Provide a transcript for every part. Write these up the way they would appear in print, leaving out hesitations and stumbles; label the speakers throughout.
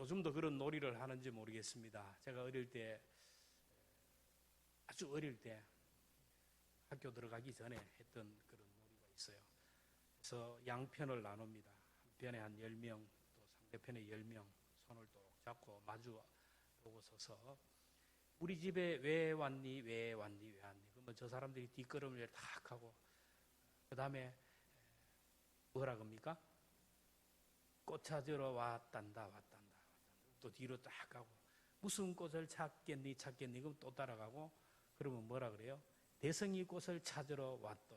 Speaker 1: 요즘도 그런 놀이를 하는지 모르겠습니다. 제가 어릴 때, 아주 어릴 때 학교 들어가기 전에 했던 그런 놀이가 있어요. 그래서 양편을 나눕니다. 한 편에 한 10명, 또 상대편에 10명 손을 또 잡고 마주 보고 서서 우리 집에 왜 왔니? 왜 왔니? 왜 왔니? 그러면 저 사람들이 뒷걸음질 탁 하고 그 다음에 뭐라 그럽니까? 꽃 찾으러 왔단다, 왔단다. 또 뒤로 딱 가고 무슨 꽃을 찾겠니? 그럼 또 따라가고 그러면 뭐라 그래요? 대성이 꽃을 찾으러 왔다.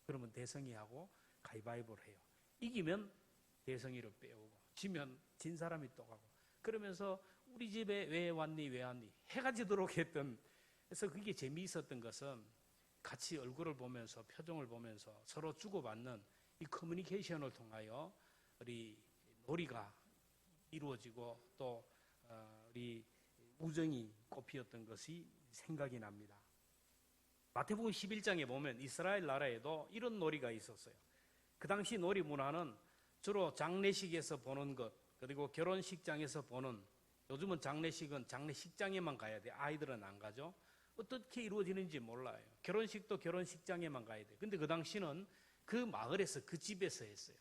Speaker 1: 그러면 대성이하고 가위바위보를 해요. 이기면 대성이를 빼오고 지면 진 사람이 또 가고 그러면서 우리 집에 왜 왔니? 왜 왔니? 해가 지도록 했던. 그래서 그게 재미있었던 것은 같이 얼굴을 보면서 표정을 보면서 서로 주고받는 이 커뮤니케이션을 통하여 우리 놀이가 이루어지고 또 우리 우정이 꽃피었던 것이 생각이 납니다. 마태복음 11장에 보면 이스라엘 나라에도 이런 놀이가 있었어요. 그 당시 놀이 문화는 주로 장례식에서 보는 것, 그리고 결혼식장에서 보는, 요즘은 장례식은 장례식장에만 가야 돼. 아이들은 안 가죠. 어떻게 이루어지는지 몰라요. 결혼식도 결혼식장에만 가야 돼. 근데 그 당시는 그 마을에서 그 집에서 했어요.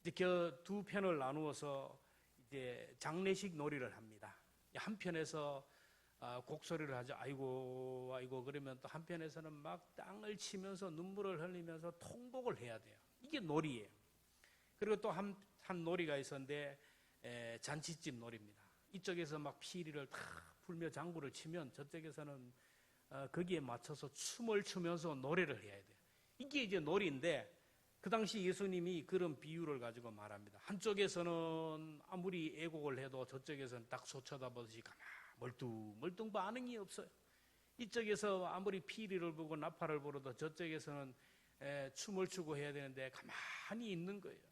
Speaker 1: 이제 그 두 편을 나누어서 이제 장례식 놀이를 합니다. 한편에서 곡소리를 하죠. 아이고 아이고 그러면 또 한편에서는 막 땅을 치면서 눈물을 흘리면서 통곡을 해야 돼요. 이게 놀이예요. 그리고 또 한 놀이가 있었는데 잔치집 놀이입니다. 이쪽에서 막 피리를 다 풀며 장구를 치면 저쪽에서는 거기에 맞춰서 춤을 추면서 노래를 해야 돼요. 이게 이제 놀이인데 그 당시 예수님이 그런 비유를 가지고 말합니다. 한쪽에서는 아무리 애곡을 해도 저쪽에서는 딱 솟쳐다보듯이 가만 멀뚱 반응이 없어요. 이쪽에서 아무리 피리를 보고 나팔을 불어도 저쪽에서는 춤을 추고 해야 되는데 가만히 있는 거예요.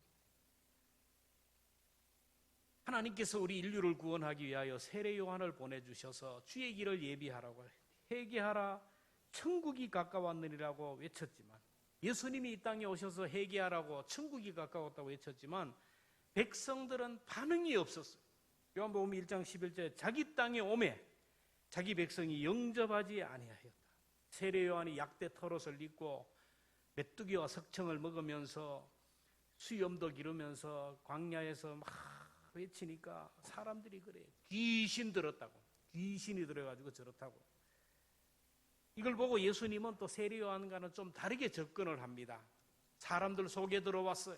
Speaker 1: 하나님께서 우리 인류를 구원하기 위하여 세례 요한을 보내주셔서 주의 길을 예비하라고 회개하라 천국이 가까웠느니라고 외쳤지만, 예수님이 이 땅에 오셔서 회개하라고 천국이 가까웠다고 외쳤지만 백성들은 반응이 없었어요. 요한복음 1장 11절에 자기 땅에 오매 자기 백성이 영접하지 아니하였다. 세례 요한이 약대 털옷을 입고 메뚜기와 석청을 먹으면서 수염도 기르면서 광야에서 막 외치니까 사람들이 그래요. 귀신 들었다고. 귀신이 들어가지고 저렇다고. 이걸 보고 예수님은 또 세례 요한과는 좀 다르게 접근을 합니다. 사람들 속에 들어왔어요.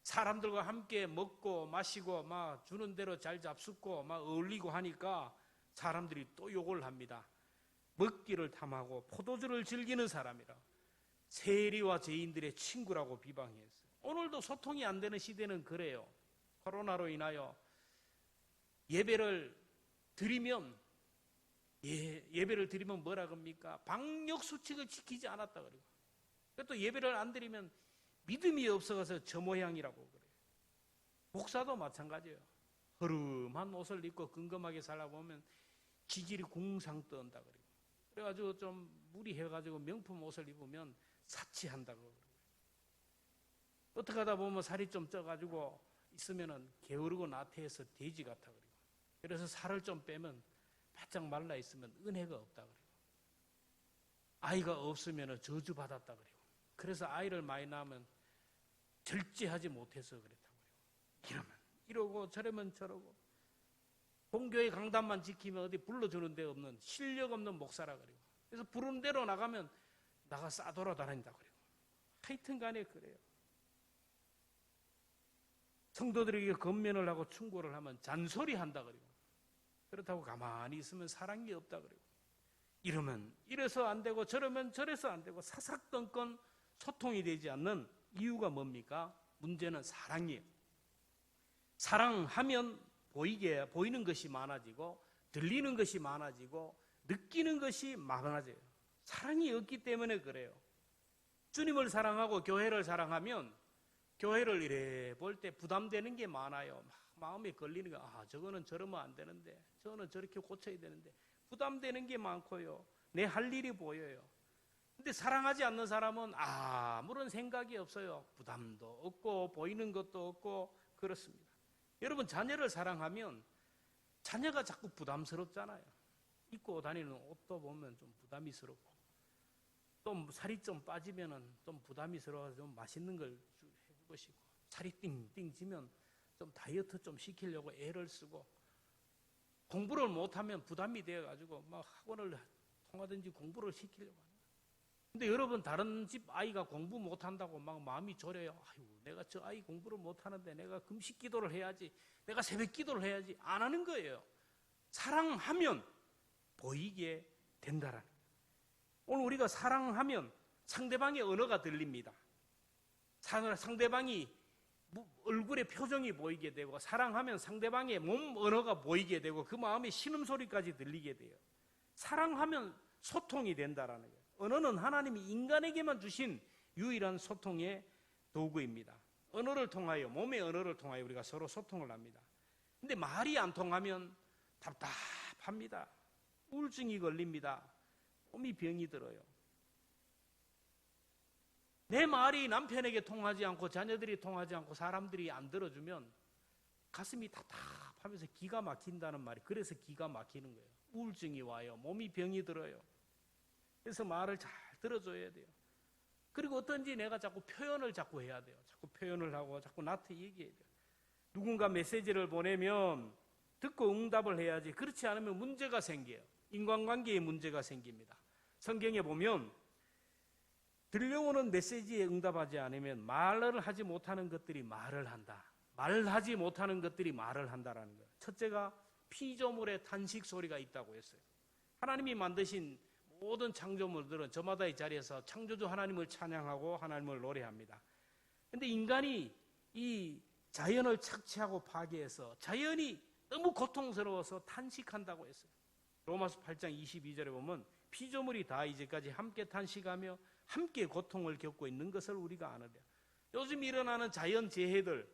Speaker 1: 사람들과 함께 먹고 마시고 막 주는 대로 잘 잡숫고 막 어울리고 하니까 사람들이 또 욕을 합니다. 먹기를 탐하고 포도주를 즐기는 사람이라. 세리와 죄인들의 친구라고 비방했어요. 오늘도 소통이 안 되는 시대는 그래요. 코로나로 인하여 예배를 드리면 뭐라 그럽니까? 방역 수칙을 지키지 않았다 그러고. 또 예배를 안 드리면 믿음이 없어서 저 모양이라고 그래요. 목사도 마찬가지예요. 허름한 옷을 입고 근검하게 살다 보면 기질이 궁상 떤다 그래요. 그래가지고 좀 무리해가지고 명품 옷을 입으면 사치한다고 그래요. 어떻게 하다 보면 살이 좀 쪄가지고 있으면은 게으르고 나태해서 돼지 같아 그래요. 그래서 살을 좀 빼면 바짝 말라 있으면 은혜가 없다 그래요. 아이가 없으면 저주받았다 그래요. 그래서 아이를 많이 낳으면 절제하지 못해서 그랬다고 그래요. 이러고 저러면 저러고 본교회 강단만 지키면 어디 불러주는 데 없는 실력 없는 목사라 그래요. 그래서 부른 대로 나가면 나가 싸돌아다닌다 그래요. 하여튼 간에 그래요. 성도들에게 건면을 하고 충고를 하면 잔소리한다 그래요. 그렇다고 가만히 있으면 사랑이 없다 그래요. 이러면 이래서 안 되고 저러면 저래서 안 되고 사사건건 소통이 되지 않는 이유가 뭡니까? 문제는 사랑이에요. 사랑하면 보이는 것이 많아지고 들리는 것이 많아지고 느끼는 것이 많아져요. 사랑이 없기 때문에 그래요. 주님을 사랑하고 교회를 사랑하면 교회를 이래 볼 때 부담되는 게 많아요. 마음에 걸리는 거, 저거는 저러면 안 되는데, 저거는 저렇게 고쳐야 되는데, 부담되는 게 많고요. 내 할 일이 보여요. 근데 사랑하지 않는 사람은 아무런 생각이 없어요. 부담도 없고, 보이는 것도 없고, 그렇습니다. 여러분 자녀를 사랑하면 자녀가 자꾸 부담스럽잖아요. 입고 다니는 옷도 보면 좀 부담스럽고 또 살이 좀 빠지면은 좀 부담스러워서 좀 맛있는 걸 해주고 싶고 살이 띵띵 지면 좀 다이어트 좀 시키려고 애를 쓰고 공부를 못하면 부담이 되어가지고 막 학원을 통하든지 공부를 시키려고 합니다. 근데 여러분 다른 집 아이가 공부 못한다고 막 마음이 졸여요. 아유, 내가 저 아이 공부를 못하는데 내가 금식 기도를 해야지, 내가 새벽 기도를 해야지. 안 하는 거예요. 사랑하면 보이게 된다라는 거예요. 오늘 우리가 사랑하면 상대방의 언어가 들립니다. 상대방이 얼굴의 표정이 보이게 되고, 사랑하면 상대방의 몸 언어가 보이게 되고, 그 마음의 신음소리까지 들리게 돼요. 사랑하면 소통이 된다라는 거예요. 언어는 하나님이 인간에게만 주신 유일한 소통의 도구입니다. 언어를 통하여, 몸의 언어를 통하여 우리가 서로 소통을 합니다. 근데 말이 안 통하면 답답합니다. 우울증이 걸립니다. 몸이 병이 들어요. 내 말이 남편에게 통하지 않고 자녀들이 통하지 않고 사람들이 안 들어주면 가슴이 답답하면서 기가 막힌다는 말이, 그래서 기가 막히는 거예요. 우울증이 와요. 몸이 병이 들어요. 그래서 말을 잘 들어줘야 돼요. 그리고 어떤지 내가 자꾸 표현을 자꾸 해야 돼요. 자꾸 표현을 하고 자꾸 나한테 얘기해야 돼요. 누군가 메시지를 보내면 듣고 응답을 해야지. 그렇지 않으면 문제가 생겨요. 인간관계에 문제가 생깁니다. 성경에 보면 들려오는 메시지에 응답하지 않으면 말을 하지 못하는 것들이 말을 한다. 말하지 못하는 것들이 말을 한다라는 거예요. 첫째가 피조물의 탄식 소리가 있다고 했어요. 하나님이 만드신 모든 창조물들은 저마다의 자리에서 창조주 하나님을 찬양하고 하나님을 노래합니다. 그런데 인간이 이 자연을 착취하고 파괴해서 자연이 너무 고통스러워서 탄식한다고 했어요. 로마서 8장 22절에 보면 피조물이 다 이제까지 함께 탄식하며 함께 고통을 겪고 있는 것을 우리가 아는데요. 요즘 일어나는 자연재해들,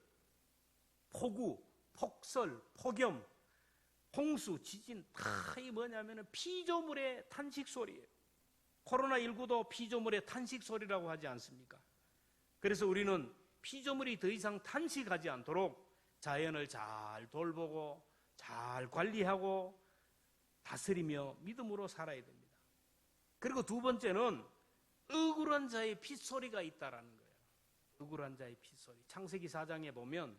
Speaker 1: 폭우, 폭설, 폭염, 홍수, 지진 다 이 뭐냐면은 피조물의 탄식 소리예요. 코로나19도 피조물의 탄식 소리라고 하지 않습니까? 그래서 우리는 피조물이 더 이상 탄식하지 않도록 자연을 잘 돌보고 잘 관리하고 다스리며 믿음으로 살아야 됩니다. 그리고 두 번째는 억울한 자의 핏소리가 있다라는 거예요. 억울한 자의 핏소리. 창세기 4장에 보면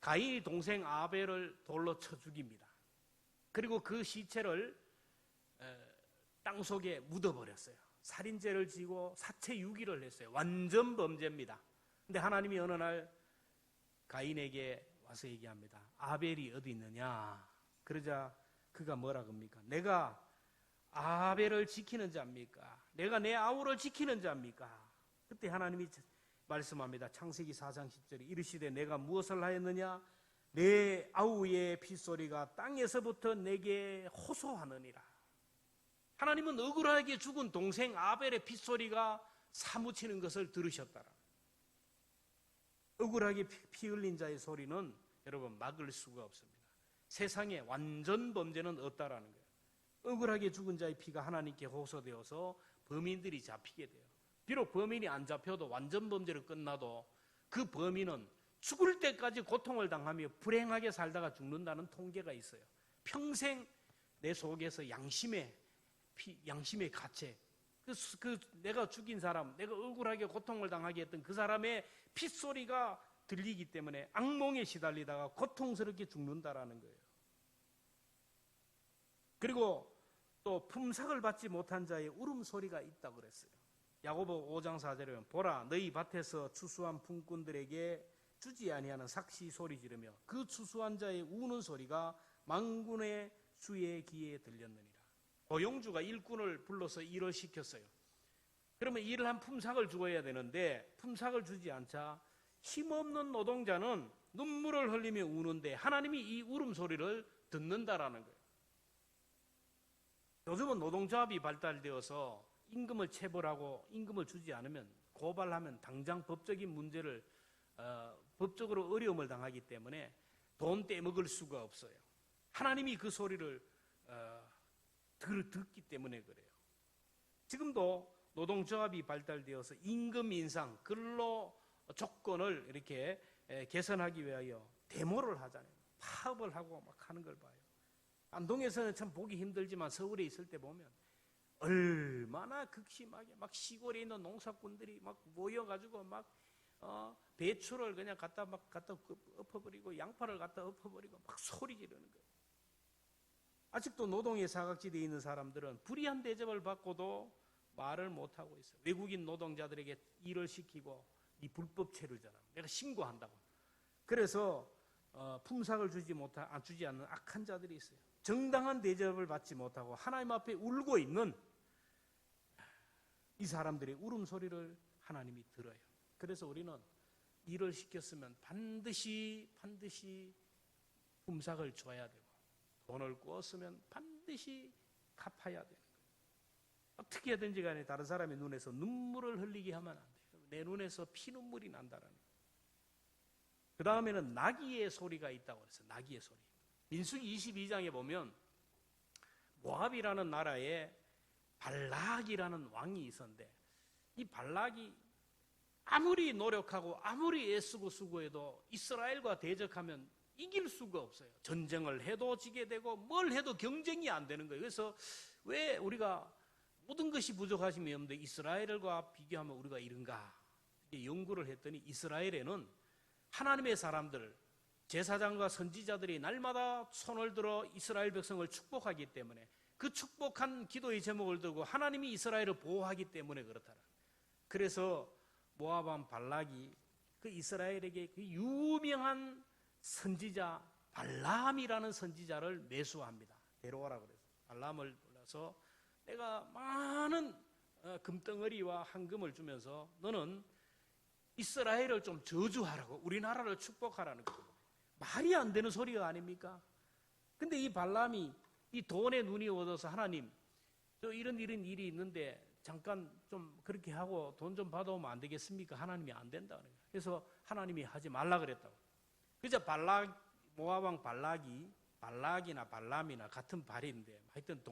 Speaker 1: 가인이 동생 아벨을 돌로 쳐 죽입니다. 그리고 그 시체를 땅속에 묻어버렸어요. 살인죄를 지고 사체 유기를 했어요. 완전 범죄입니다. 근데 하나님이 어느 날 가인에게 와서 얘기합니다. 아벨이 어디 있느냐? 그러자 그가 뭐라 합니까? 내가 아벨을 지키는 자입니까? 내가 내 아우를 지키는 자입니까? 그때 하나님이 말씀합니다. 창세기 4장 10절에 이르시되 내가 무엇을 하였느냐? 내 아우의 핏소리가 땅에서부터 내게 호소하느니라. 하나님은 억울하게 죽은 동생 아벨의 핏소리가 사무치는 것을 들으셨더라. 억울하게 피 흘린 자의 소리는 여러분 막을 수가 없습니다. 세상에 완전 범죄는 없다라는 거예요. 억울하게 죽은 자의 피가 하나님께 호소되어서 범인들이 잡히게 돼요. 비록 범인이 안 잡혀도 완전 범죄로 끝나도 그 범인은 죽을 때까지 고통을 당하며 불행하게 살다가 죽는다는 통계가 있어요. 평생 내 속에서 양심의 가책, 내가 죽인 사람, 내가 억울하게 고통을 당하게 했던 그 사람의 핏소리가 들리기 때문에 악몽에 시달리다가 고통스럽게 죽는다라는 거예요. 그리고 또 품삯을 받지 못한 자의 울음소리가 있다고 그랬어요. 야고보 5장 4절에 보면 보라 너희 밭에서 추수한 품꾼들에게 주지 아니하는 삭시 소리 지르며 그 추수한 자의 우는 소리가 만군의 주의 귀에 들렸느니라. 고용주가 일꾼을 불러서 일을 시켰어요. 그러면 일을 한 품삯을 주어야 되는데 품삯을 주지 않자 힘없는 노동자는 눈물을 흘리며 우는데 하나님이 이 울음소리를 듣는다라는 거예요. 요즘은 노동조합이 발달되어서 임금을 체벌하고 임금을 주지 않으면 고발하면 당장 법적인 문제를 법적으로 어려움을 당하기 때문에 돈 떼먹을 수가 없어요. 하나님이 그 소리를 듣기 때문에 그래요. 지금도 노동조합이 발달되어서 임금 인상, 근로 조건을 이렇게 개선하기 위하여 데모를 하잖아요. 사업을 하고 막 하는 걸 봐요. 안동에서는 참 보기 힘들지만 서울에 있을 때 보면 얼마나 극심하게 막 시골에 있는 농사꾼들이 막 모여가지고 막 배추를 그냥 갖다 엎어버리고 양파를 갖다 엎어버리고 막 소리 지르는 거예요. 아직도 노동의 사각지대에 있는 사람들은 불이한 대접을 받고도 말을 못하고 있어요. 외국인 노동자들에게 일을 시키고 이 불법 체류잖아. 내가 신고한다고. 그래서 품삯을 주지 않는 악한 자들이 있어요. 정당한 대접을 받지 못하고 하나님 앞에 울고 있는 이 사람들의 울음소리를 하나님이 들어요. 그래서 우리는 일을 시켰으면 반드시 품삯을 줘야 되고 돈을 꾸었으면 반드시 갚아야 되는 거예요. 어떻게 하든지 간에 다른 사람의 눈에서 눈물을 흘리게 하면 안 돼요. 내 눈에서 피눈물이 난다라는 거예요. 그 다음에는 나귀의 소리가 있다고 그랬어요. 나귀의 소리. 민수기 22장에 보면 모압이라는 나라에 발락이라는 왕이 있었는데 이 발락이 아무리 노력하고 아무리 애쓰고 수고해도 이스라엘과 대적하면 이길 수가 없어요. 전쟁을 해도 지게 되고 뭘 해도 경쟁이 안 되는 거예요. 그래서 왜 우리가 모든 것이 부족하심이 없는데 이스라엘과 비교하면 우리가 이른가? 연구를 했더니 이스라엘에는 하나님의 사람들, 제사장과 선지자들이 날마다 손을 들어 이스라엘 백성을 축복하기 때문에 그 축복한 기도의 제목을 들고 하나님이 이스라엘을 보호하기 때문에 그렇다라. 그래서 모압 왕 발락이 그 이스라엘에게 그 유명한 선지자 발람이라는 선지자를 매수합니다. 데려오라 그래서 발람을 불러서 내가 많은 금덩어리와 황금을 주면서 너는 이스라엘을 좀 저주하라고, 우리나라를 축복하라는 거예요. 말이 안 되는 소리가 아닙니까? 근데 이 발람이 이 돈에 눈이 어두워서 하나님, 저 이런 일이 있는데 잠깐 좀 그렇게 하고 돈 좀 받아오면 안 되겠습니까? 하나님이 안 된다. 그래서 하나님이 하지 말라 그랬다고. 그래서 모압 왕 발락이나 발람이나 같은 발인데 하여튼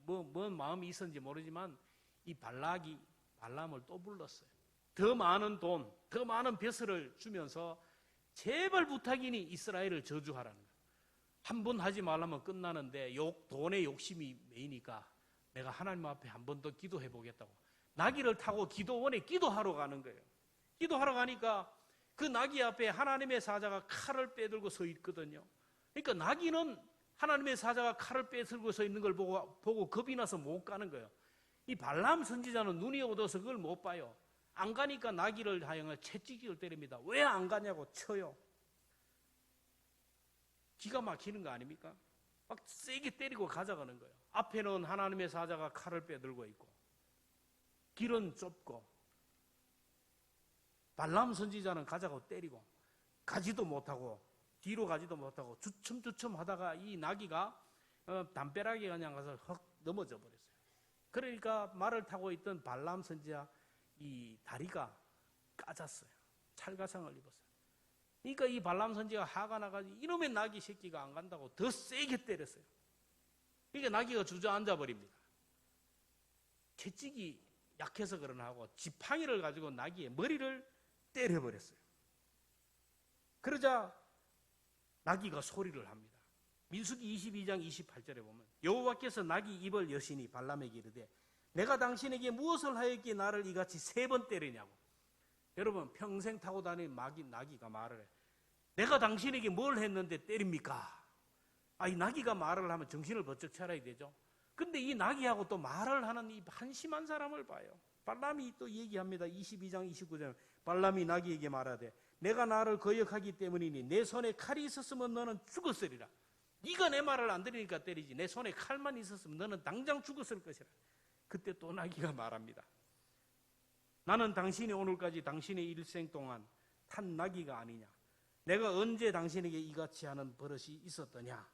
Speaker 1: 뭔 마음이 있었는지 모르지만 이 발락이 발람을 또 불렀어요. 더 많은 돈, 더 많은 벼슬을 주면서 제발 부탁이니 이스라엘을 저주하라는 거예요. 한 번 하지 말라면 끝나는데 돈에 욕심이 메이니까 내가 하나님 앞에 한 번 더 기도해 보겠다고 나귀를 타고 기도원에 기도하러 가는 거예요. 기도하러 가니까 그 나귀 앞에 하나님의 사자가 칼을 빼들고 서 있거든요. 그러니까 나귀는 하나님의 사자가 칼을 빼들고 서 있는 걸 보고 겁이 나서 못 가는 거예요. 이 발람 선지자는 눈이 어두워서 그걸 못 봐요. 안 가니까 나귀를 하여가 채찍질을 때립니다. 왜 안 가냐고 쳐요. 기가 막히는 거 아닙니까? 막 세게 때리고 가져가는 거예요. 앞에는 하나님의 사자가 칼을 빼들고 있고 길은 좁고 발람 선지자는 가자고 때리고 가지도 못하고 뒤로 가지도 못하고 주춤주춤 하다가 이 나귀가 담벼락에 그냥 가서 헉 넘어져 버렸어요. 그러니까 말을 타고 있던 발람 선지자 이 다리가 까졌어요. 찰가상을 입었어요. 그러니까 이 발람 선지가 화가 나가지고 이놈의 나귀 새끼가 안 간다고 더 세게 때렸어요. 그러니까 나귀가 주저앉아 버립니다. 채찍이 약해서 그러나 하고 지팡이를 가지고 나귀의 머리를 때려버렸어요. 그러자 나귀가 소리를 합니다. 민수기 22장 28절에 보면 여호와께서 나귀 입을 여시니 발람에게 이르되 내가 당신에게 무엇을 하였기에 나를 이같이 3번 때리냐고. 여러분 평생 타고 다니는 나귀가 말을 해. 내가 당신에게 뭘 했는데 때립니까? 이 나귀가 말을 하면 정신을 번쩍 차려야 되죠. 근데 이 나귀하고 또 말을 하는 이 한심한 사람을 봐요. 발람이 또 얘기합니다. 22장 29절 발람이 나귀에게 말하되 내가 나를 거역하기 때문이니 내 손에 칼이 있었으면 너는 죽었으리라. 네가 내 말을 안 들으니까 때리지 내 손에 칼만 있었으면 너는 당장 죽었을 것이라. 그때 또 나귀가 말합니다. 나는 당신이 오늘까지 당신의 일생 동안 탄 나귀가 아니냐. 내가 언제 당신에게 이같이 하는 버릇이 있었더냐.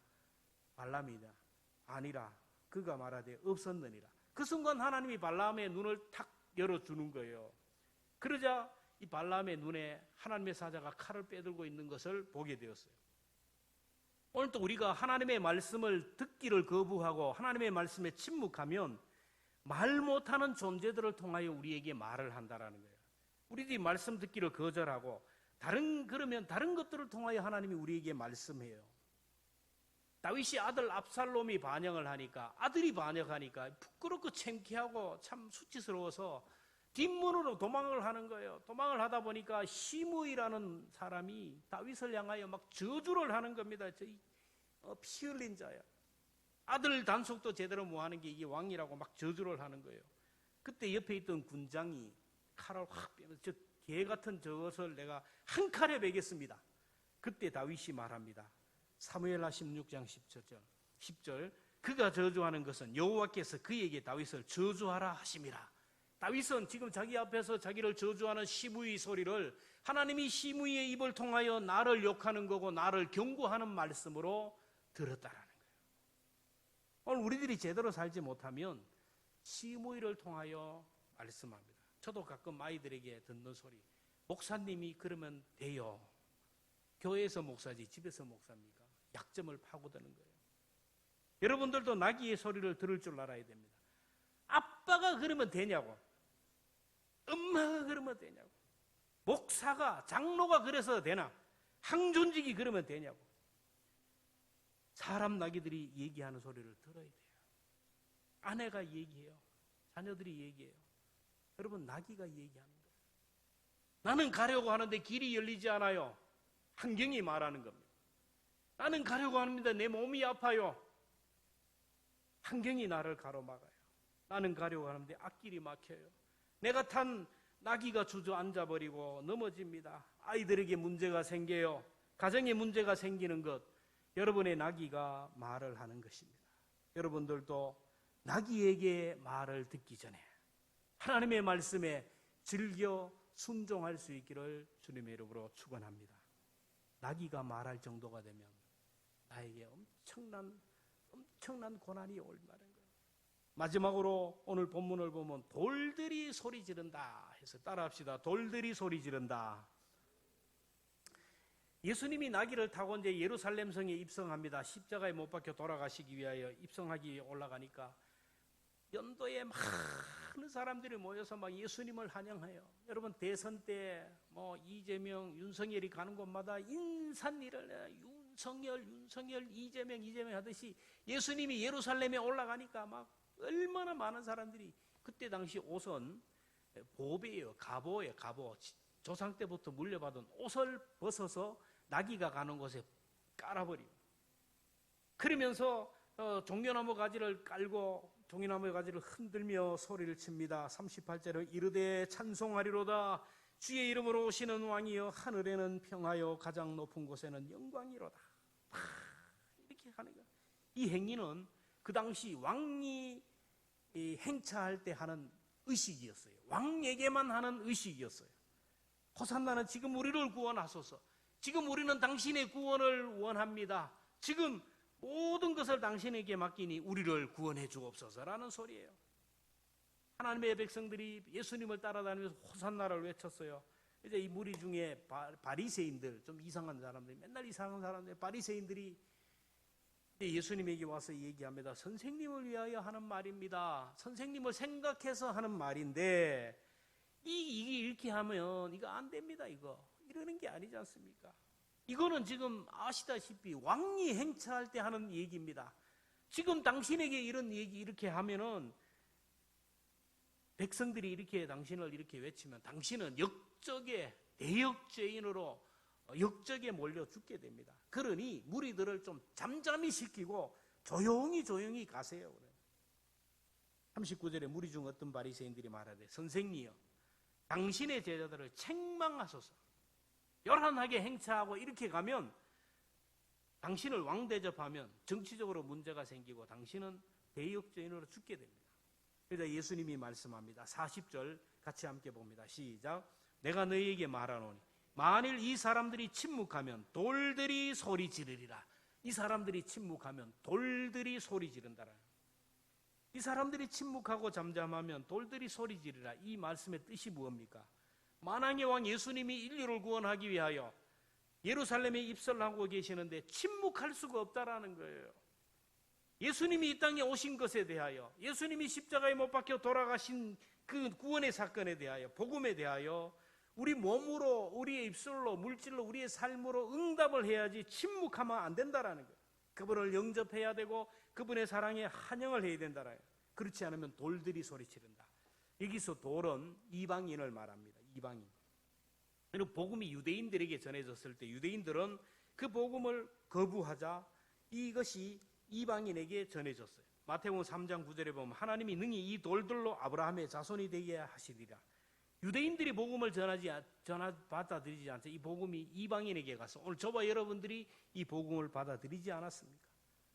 Speaker 1: 발람이다. 아니라 그가 말하되 없었느니라. 그 순간 하나님이 발람의 눈을 탁 열어주는 거예요. 그러자 이 발람의 눈에 하나님의 사자가 칼을 빼들고 있는 것을 보게 되었어요. 오늘도 우리가 하나님의 말씀을 듣기를 거부하고 하나님의 말씀에 침묵하면 말 못하는 존재들을 통하여 우리에게 말을 한다라는 거예요. 우리들이 말씀 듣기를 거절하고 그러면 다른 것들을 통하여 하나님이 우리에게 말씀해요. 다윗이 아들 압살롬이 반역을 하니까, 아들이 반역하니까 부끄럽고 창피하고 참 수치스러워서 뒷문으로 도망을 하는 거예요. 도망을 하다 보니까 시므이라는 사람이 다윗을 향하여 막 저주를 하는 겁니다. 피 흘린 자야. 아들 단속도 제대로 못 하는 게 이게 왕이라고 막 저주를 하는 거예요. 그때 옆에 있던 군장이 칼을 확 빼면서 개 같은 저것을 내가 한 칼에 베겠습니다. 그때 다윗이 말합니다. 사무엘하 16장 10절 그가 저주하는 것은 여호와께서 그에게 다윗을 저주하라 하심이라. 다윗은 지금 자기 앞에서 자기를 저주하는 시므이 소리를 하나님이 시므이의 입을 통하여 나를 욕하는 거고 나를 경고하는 말씀으로 들었다라는 거예요. 오늘 우리들이 제대로 살지 못하면 시므이를 통하여 말씀합니다. 저도 가끔 아이들에게 듣는 소리, 목사님이 그러면 돼요. 교회에서 목사지 집에서 목사입니까? 약점을 파고드는 거예요. 여러분들도 나귀의 소리를 들을 줄 알아야 됩니다. 아빠가 그러면 되냐고, 엄마가 그러면 되냐고, 목사가 장로가 그래서 되나, 항존직이 그러면 되냐고. 사람 나귀들이 얘기하는 소리를 들어야 돼요. 아내가 얘기해요. 자녀들이 얘기해요. 여러분, 나귀가 얘기하는 거예요. 나는 가려고 하는데 길이 열리지 않아요. 환경이 말하는 겁니다. 나는 가려고 합니다. 내 몸이 아파요. 환경이 나를 가로막아요. 나는 가려고 하는데 앞길이 막혀요. 내가 탄 나귀가 주저앉아버리고 넘어집니다. 아이들에게 문제가 생겨요. 가정에 문제가 생기는 것, 여러분의 나귀가 말을 하는 것입니다. 여러분들도 나귀에게 말을 듣기 전에 하나님의 말씀에 즐겨 순종할 수 있기를 주님의 이름으로 축원합니다. 나귀가 말할 정도가 되면 나에게 엄청난 고난이 올다는 거예요. 마지막으로 오늘 본문을 보면 돌들이 소리 지른다 해서 따라합시다. 돌들이 소리 지른다. 예수님이 나귀를 타고 이제 예루살렘 성에 입성합니다. 십자가에 못 박혀 돌아가시기 위하여 입성하기 올라가니까 연도에 많은 사람들이 모여서 막 예수님을 환영해요. 여러분, 대선 때 뭐 이재명, 윤석열이 가는 곳마다 인산일을 윤석열, 이재명 하듯이 예수님이 예루살렘에 올라가니까 막 얼마나 많은 사람들이, 그때 당시 옷은 보배예요. 갑오예요. 갑오. 조상 때부터 물려받은 옷을 벗어서 나귀가 가는 곳에 깔아버리고, 그러면서 종려나무 가지를 깔고 종려나무 가지를 흔들며 소리를 칩니다. 38절은 이르되 찬송하리로다. 주의 이름으로 오시는 왕이여, 하늘에는 평하여 가장 높은 곳에는 영광이로다. 이렇게 하는 거예요. 이 행위는 그 당시 왕이 행차할 때 하는 의식이었어요. 왕에게만 하는 의식이었어요. 호산나는 지금 우리를 구원하소서. 지금 우리는 당신의 구원을 원합니다. 지금 모든 것을 당신에게 맡기니 우리를 구원해 주옵소서라는 소리예요. 하나님의 백성들이 예수님을 따라다니면서 호산나를 외쳤어요. 이제 이 무리 중에 바리새인들, 좀 이상한 사람들, 맨날 이상한 사람들, 바리새인들이 예수님에게 와서 얘기합니다. 선생님을 위하여 하는 말입니다. 선생님을 생각해서 하는 말인데 이게 이렇게 하면 이거 안 됩니다. 이러는 게 아니지 않습니까? 이거는 지금 아시다시피 왕이 행차할 때 하는 얘기입니다. 지금 당신에게 이런 얘기 이렇게 하면은 백성들이 이렇게 당신을 이렇게 외치면 당신은 역적의 대역죄인으로 역적에 몰려 죽게 됩니다. 그러니 무리들을 좀 잠잠히 시키고 조용히 가세요. 39절에 무리 중 어떤 바리새인들이 말하되 선생님이여, 당신의 제자들을 책망하소서. 요란하게 행차하고 이렇게 가면 당신을 왕 대접하면 정치적으로 문제가 생기고 당신은 대역죄인으로 죽게 됩니다. 그래서 예수님이 말씀합니다. 40절 같이 함께 봅니다. 시작. 내가 너희에게 말하노니 만일 이 사람들이 침묵하면 돌들이 소리 지르리라. 이 사람들이 침묵하면 돌들이 소리 지른다라. 이 사람들이 침묵하고 잠잠하면 돌들이 소리 지르라. 이 말씀의 뜻이 무엇입니까? 만왕의 왕 예수님이 인류를 구원하기 위하여 예루살렘에 입성을 하고 계시는데 침묵할 수가 없다라는 거예요. 예수님이 이 땅에 오신 것에 대하여, 예수님이 십자가에 못 박혀 돌아가신 그 구원의 사건에 대하여, 복음에 대하여 우리 몸으로, 우리의 입술로, 물질로, 우리의 삶으로 응답을 해야지 침묵하면 안 된다라는 거예요. 그분을 영접해야 되고 그분의 사랑에 환영을 해야 된다라는 거예요. 그렇지 않으면 돌들이 소리치른다. 여기서 돌은 이방인을 말합니다. 이방인. 그리고 복음이 유대인들에게 전해졌을 때 유대인들은 그 복음을 거부하자 이것이 이방인에게 전해졌어요. 마태복음 3장 9절에 보면 하나님이 능히 이 돌들로 아브라함의 자손이 되게 하시리라. 유대인들이 복음을 받아들이지 않자 이 복음이 이방인에게 가서 오늘 저와 여러분들이 이 복음을 받아들이지 않았습니까?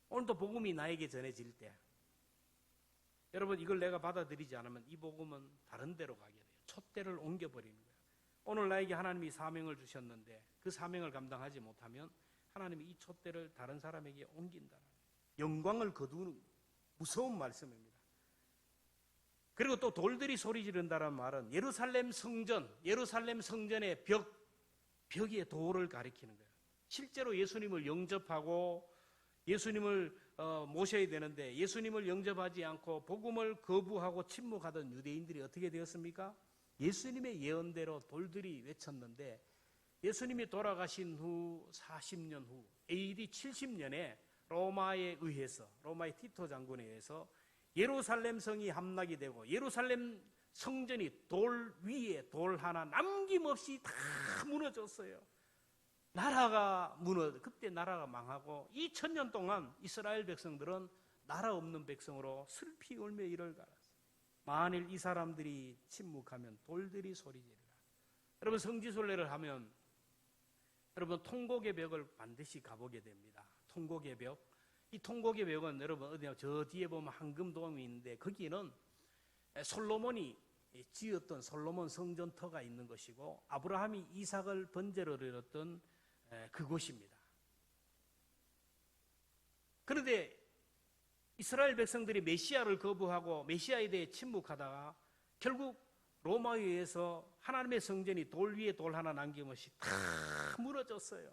Speaker 1: 오늘도 복음이 나에게 전해질 때 여러분 이걸 내가 받아들이지 않으면 이 복음은 다른 데로 가게 돼요. 촛대를 옮겨버리는 거예요. 오늘 나에게 하나님이 사명을 주셨는데 그 사명을 감당하지 못하면 하나님이 이 촛대를 다른 사람에게 옮긴다. 영광을 거두는 무서운 말씀입니다. 그리고 또 돌들이 소리 지른다는 말은 예루살렘 성전의 벽에 돌을 가리키는 거예요. 실제로 예수님을 영접하고 예수님을 모셔야 되는데 예수님을 영접하지 않고 복음을 거부하고 침묵하던 유대인들이 어떻게 되었습니까? 예수님의 예언대로 돌들이 외쳤는데 예수님이 돌아가신 후 40년 후 AD 70년에 로마의 티토 장군에 의해서 예루살렘 성이 함락이 되고 예루살렘 성전이 돌 위에 돌 하나 남김없이 다 무너졌어요. 그때 나라가 망하고 2000년 동안 이스라엘 백성들은 나라 없는 백성으로 슬피 울며 이를 갈았어요. 만일 이 사람들이 침묵하면 돌들이 소리 지르라. 여러분 성지순례를 하면 여러분 통곡의 벽을 반드시 가보게 됩니다. 통곡의 벽. 이 통곡의 벽은 여러분 어디냐 저 뒤에 보면 황금돔이 있는데 거기는 솔로몬이 지었던 솔로몬 성전터가 있는 것이고 아브라함이 이삭을 번제로 드렸던 그곳입니다. 그런데 이스라엘 백성들이 메시아를 거부하고 메시아에 대해 침묵하다가 결국 로마에 의해서 하나님의 성전이 돌 위에 돌 하나 남김없이 다 무너졌어요.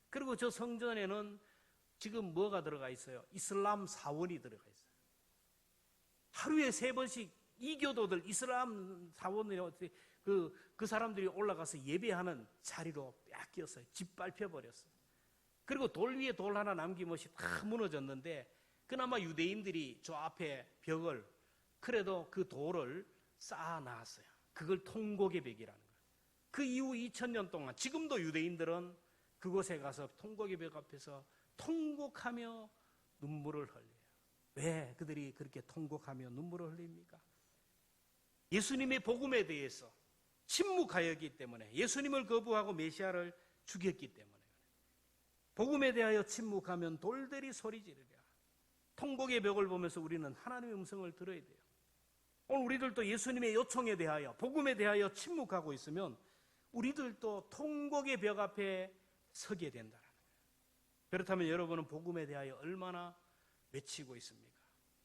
Speaker 1: 그리고 저 성전에는 지금 뭐가 들어가 있어요? 이슬람 사원이 들어가 있어요. 하루에 3번씩 이교도들 이슬람 사원이 그 사람들이 올라가서 예배하는 자리로 뺏겼어요. 짓밟혀 버렸어요. 그리고 돌 위에 돌 하나 남김없이 다 무너졌는데 그나마 유대인들이 저 앞에 벽을 그래도 그 돌을 쌓아놨어요. 그걸 통곡의 벽이라는 거예요. 그 이후 2000년 동안 지금도 유대인들은 그곳에 가서 통곡의 벽 앞에서 통곡하며 눈물을 흘려요. 왜 그들이 그렇게 통곡하며 눈물을 흘립니까? 예수님의 복음에 대해서 침묵하였기 때문에 예수님을 거부하고 메시아를 죽였기 때문에 복음에 대하여 침묵하면 돌들이 소리 지르랴. 통곡의 벽을 보면서 우리는 하나님의 음성을 들어야 돼요. 오늘 우리들도 예수님의 요청에 대하여 복음에 대하여 침묵하고 있으면 우리들도 통곡의 벽 앞에 서게 된다는 거예요. 그렇다면 여러분은 복음에 대하여 얼마나 외치고 있습니까?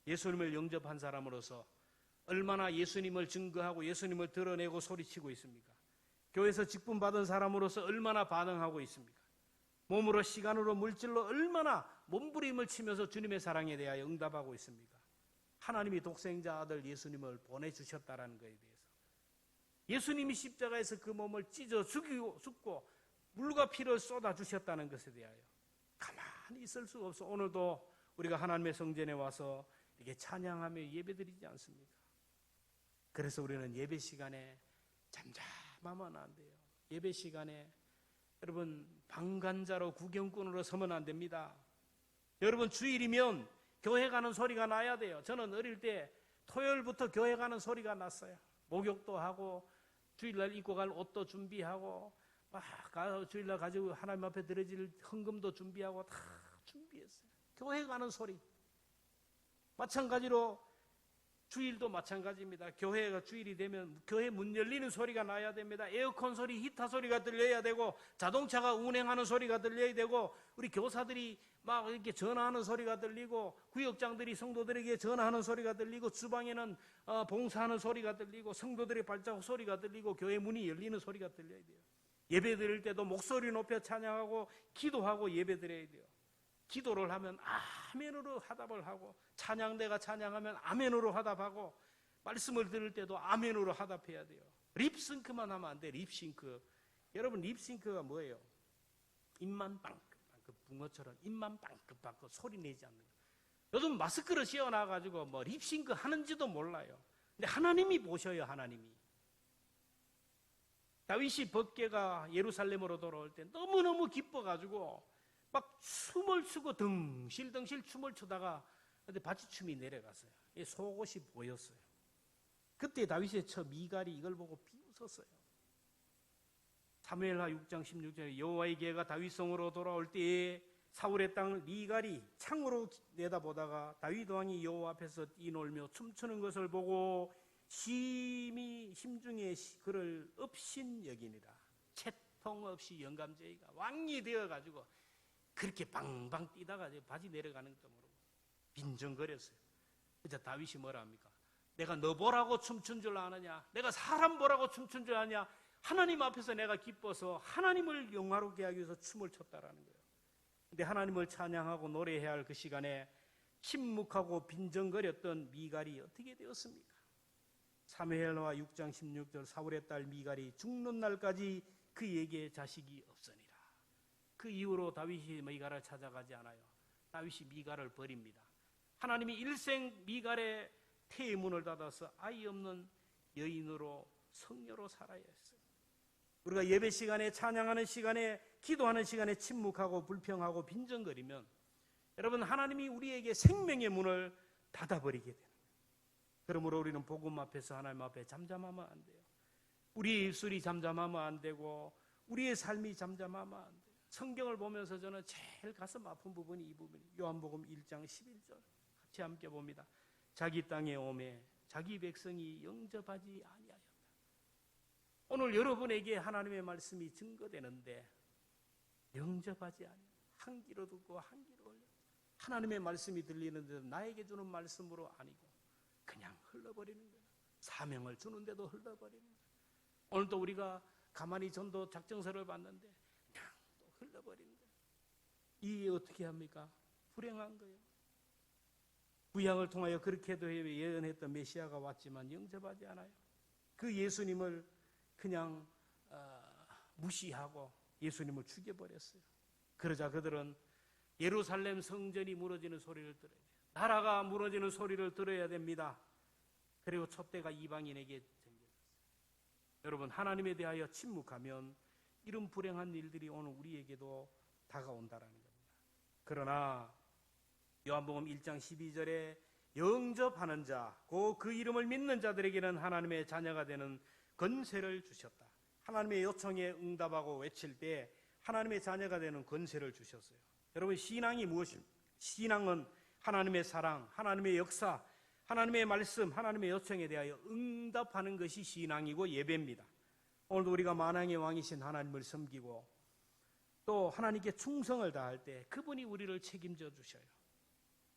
Speaker 1: 예수님을 영접한 사람으로서 얼마나 예수님을 증거하고 예수님을 드러내고 소리치고 있습니까? 교회에서 직분 받은 사람으로서 얼마나 반응하고 있습니까? 몸으로 시간으로 물질로 얼마나 몸부림을 치면서 주님의 사랑에 대하여 응답하고 있습니까? 하나님이 독생자 아들 예수님을 보내주셨다는 것에 대해서 예수님이 십자가에서 그 몸을 찢어 죽고 물과 피를 쏟아주셨다는 것에 대하여 가만히 있을 수가 없어. 오늘도 우리가 하나님의 성전에 와서 이렇게 찬양하며 예배드리지 않습니까? 그래서 우리는 예배 시간에 잠잠하면 안 돼요. 예배 시간에 여러분 방관자로 구경꾼으로 서면 안 됩니다. 여러분 주일이면 교회 가는 소리가 나야 돼요. 저는 어릴 때 토요일부터 교회 가는 소리가 났어요. 목욕도 하고 주일날 입고 갈 옷도 준비하고 막 주일날 가지고 하나님 앞에 드려질 헌금도 준비하고 다 준비했어요. 교회 가는 소리. 마찬가지로 주일도 마찬가지입니다. 교회가 주일이 되면 교회 문 열리는 소리가 나야 됩니다. 에어컨 소리, 히터 소리가 들려야 되고 자동차가 운행하는 소리가 들려야 되고 우리 교사들이 막 이렇게 전화하는 소리가 들리고 구역장들이 성도들에게 전화하는 소리가 들리고 주방에는 봉사하는 소리가 들리고 성도들의 발자국 소리가 들리고 교회 문이 열리는 소리가 들려야 돼요. 예배 드릴 때도 목소리 높여 찬양하고 기도하고 예배 드려야 돼요. 기도를 하면 아멘으로 화답을 하고 찬양대가 찬양하면 아멘으로 화답하고 말씀을 들을 때도 아멘으로 화답해야 돼요. 립싱크만 하면 안 돼. 립싱크. 여러분, 립싱크가 뭐예요? 입만 빵긋, 그 붕어처럼 입만 빵긋빵긋 소리 내지 않는 거. 요즘 마스크를 씌워놔가지고 뭐 립싱크 하는지도 몰라요. 근데 하나님이 보셔요. 하나님이. 다윗이 법궤가 예루살렘으로 돌아올 때 너무너무 기뻐가지고 막 춤을 추고 덩실덩실 춤을 추다가 바지춤이 내려갔어요. 속옷이 보였어요. 그때 다윗의 처 미갈이 이걸 보고 비웃었어요. 사무엘하 6장 16절에 여호와의 계가 다윗성으로 돌아올 때에 사울의 땅 미갈이 창으로 내다보다가 다윗 왕이 여호와 앞에서 뛰놀며 춤추는 것을 보고 심중에 그를 업신여기니라. 채통 없이 영감제의가 왕이 되어가지고 그렇게 방방 뛰다가 바지 내려가는 것도 모르고 빈정거렸어요. 그래서 다윗이 뭐라 합니까? 내가 너 보라고 춤춘 줄 아느냐? 내가 사람 보라고 춤춘 줄 아냐? 하나님 앞에서 내가 기뻐서 하나님을 영화롭게 하기 위해서 춤을 췄다라는 거예요. 근데 하나님을 찬양하고 노래해야 할 그 시간에 침묵하고 빈정거렸던 미갈이 어떻게 되었습니까? 사무엘하 6장 16절 사울의 딸 미갈이 죽는 날까지 그에게 자식이 없으니라. 그 이후로 다윗이 미갈을 찾아가지 않아요. 다윗이 미갈을 버립니다. 하나님이 일생 미갈의 태의 문을 닫아서 아이 없는 여인으로 성녀로 살아야 했어요. 우리가 예배 시간에 찬양하는 시간에 기도하는 시간에 침묵하고 불평하고 빈정거리면 여러분 하나님이 우리에게 생명의 문을 닫아버리게 돼요. 그러므로 우리는 복음 앞에서 하나님 앞에 잠잠하면 안 돼요. 우리의 입술이 잠잠하면 안 되고 우리의 삶이 잠잠하면 안 돼요. 성경을 보면서 저는 제일 가슴 아픈 부분이 이 부분이에요. 요한복음 1장 11절 같이 함께 봅니다. 자기 땅에 오매 자기 백성이 영접하지 아니하였다. 오늘 여러분에게 하나님의 말씀이 증거되는데 영접하지 아니하였다. 한 귀로 듣고 한 귀로 올려. 하나님의 말씀이 들리는데 나에게 주는 말씀으로 아니고 그냥 흘러버리는 거예요. 사명을 주는데도 흘러버리는 거예요. 오늘도 우리가 가만히 전도 작정서를 봤는데 그냥 또 흘러버리는 거예요. 이 어떻게 합니까? 불행한 거예요. 구약을 통하여 그렇게도 예언했던 메시아가 왔지만 영접하지 않아요. 그 예수님을 그냥 무시하고 예수님을 죽여버렸어요. 그러자 그들은 예루살렘 성전이 무너지는 소리를 들어야 돼요. 나라가 무너지는 소리를 들어야 됩니다. 그리고 촛대가 이방인에게 전개됐어요. 여러분 하나님에 대하여 침묵하면 이런 불행한 일들이 오늘 우리에게도 다가온다라는 겁니다. 그러나 요한복음 1장 12절에 영접하는 자, 그 이름을 믿는 자들에게는 하나님의 자녀가 되는 권세를 주셨다. 하나님의 요청에 응답하고 외칠 때 하나님의 자녀가 되는 권세를 주셨어요. 여러분 신앙이 무엇입니까? 신앙은 하나님의 사랑, 하나님의 역사, 하나님의 말씀, 하나님의 요청에 대하여 응답하는 것이 신앙이고 예배입니다. 오늘도 우리가 만왕의 왕이신 하나님을 섬기고 또 하나님께 충성을 다할 때 그분이 우리를 책임져 주셔요.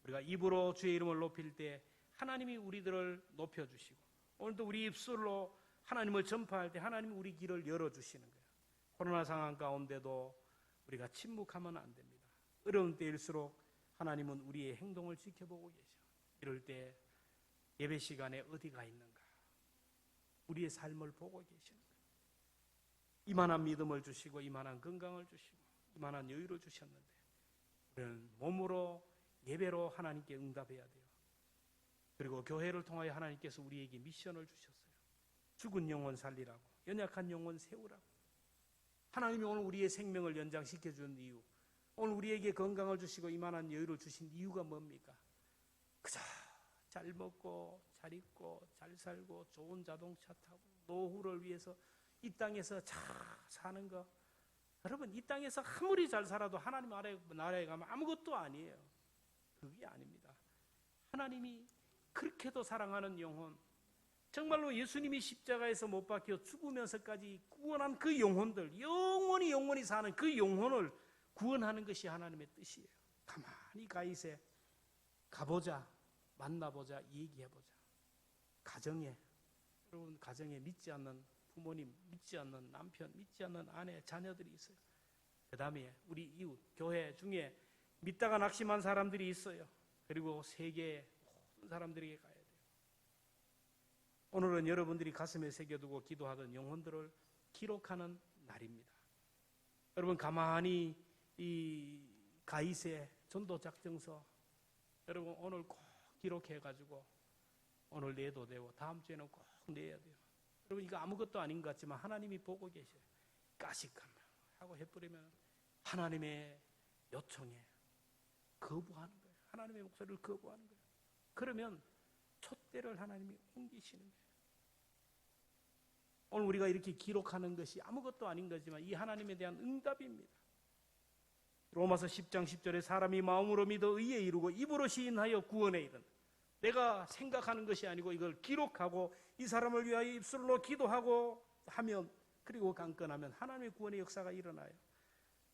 Speaker 1: 우리가 입으로 주의 이름을 높일 때 하나님이 우리들을 높여주시고 오늘도 우리 입술로 하나님을 전파할 때 하나님이 우리 길을 열어주시는 거예요. 코로나 상황 가운데도 우리가 침묵하면 안 됩니다. 어려운 때일수록 하나님은 우리의 행동을 지켜보고 계셔. 이럴 때 예배 시간에 어디가 있는가? 우리의 삶을 보고 계시는 거예요. 이만한 믿음을 주시고 이만한 건강을 주시고 이만한 여유를 주셨는데 우리는 몸으로 예배로 하나님께 응답해야 돼요. 그리고 교회를 통하여 하나님께서 우리에게 미션을 주셨어요. 죽은 영혼 살리라고, 연약한 영혼 세우라고. 하나님이 오늘 우리의 생명을 연장시켜 준 이유, 오늘 우리에게 건강을 주시고 이만한 여유를 주신 이유가 뭡니까? 그저 잘 먹고 잘 입고 잘 살고 좋은 자동차 타고 노후를 위해서 이 땅에서 잘 사는 거. 여러분 이 땅에서 아무리 잘 살아도 하나님 나라에 가면 아무것도 아니에요. 그게 아닙니다. 하나님이 그렇게도 사랑하는 영혼, 정말로 예수님이 십자가에서 못 박혀 죽으면서까지 구원한 그 영혼들, 영원히 사는 그 영혼을 구원하는 것이 하나님의 뜻이에요. 가만히 가이세 가보자, 만나보자, 얘기해보자. 가정에, 여러분 가정에 믿지 않는 부모님, 믿지 않는 남편, 믿지 않는 아내, 자녀들이 있어요. 그 다음에 우리 이웃, 교회 중에 믿다가 낙심한 사람들이 있어요. 그리고 세계의 모든 사람들에게 가야 돼요. 오늘은 여러분들이 가슴에 새겨두고 기도하던 영혼들을 기록하는 날입니다. 여러분 가만히 이 가이세 전도작정서 여러분 오늘 꼭 기록해가지고 오늘 내도 되고 다음 주에는 꼭 내야 돼요. 여러분 이거 아무것도 아닌 것 같지만 하나님이 보고 계셔요. 까식하면 하고 해버리면 하나님의 요청에 거부하는 거예요. 하나님의 목소리를 거부하는 거예요. 그러면 촛대를 하나님이 옮기시는 거예요. 오늘 우리가 이렇게 기록하는 것이 아무것도 아닌 거지만 이 하나님에 대한 응답입니다. 로마서 10장 10절에 사람이 마음으로 믿어 의에 이루고 입으로 시인하여 구원에 이른다. 내가 생각하는 것이 아니고 이걸 기록하고 이 사람을 위하여 입술로 기도하고 하면 그리고 강건하면 하나님의 구원의 역사가 일어나요.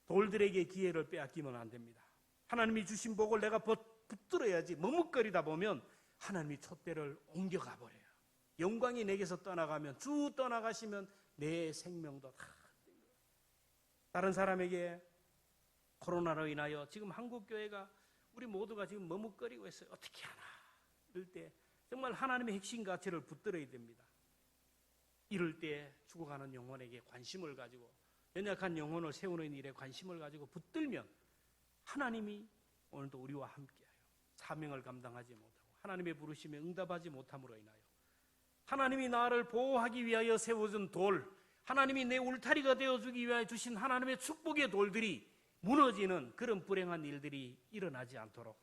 Speaker 1: 돌들에게 기회를 빼앗기면 안 됩니다. 하나님이 주신 복을 내가 붙들어야지. 머뭇거리다 보면 하나님이 촛대를 옮겨가 버려요. 영광이 내게서 떠나가면 쭉 떠나가시면 내 생명도 다 다른 사람에게 코로나로 인하여 지금 한국교회가 우리 모두가 지금 머뭇거리고 있어요. 어떻게 하나 이럴 때 정말 하나님의 핵심 가치를 붙들어야 됩니다. 이럴 때 죽어가는 영혼에게 관심을 가지고 연약한 영혼을 세우는 일에 관심을 가지고 붙들면 하나님이 오늘도 우리와 함께하여 사명을 감당하지 못하고 하나님의 부르심에 응답하지 못함으로 인하여 하나님이 나를 보호하기 위하여 세워준 돌, 하나님이 내 울타리가 되어주기 위하여 주신 하나님의 축복의 돌들이 무너지는 그런 불행한 일들이 일어나지 않도록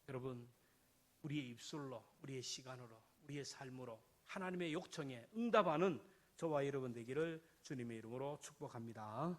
Speaker 1: 여러분 우리의 입술로, 우리의 시간으로, 우리의 삶으로 하나님의 요청에 응답하는 저와 여러분 되기를 주님의 이름으로 축복합니다.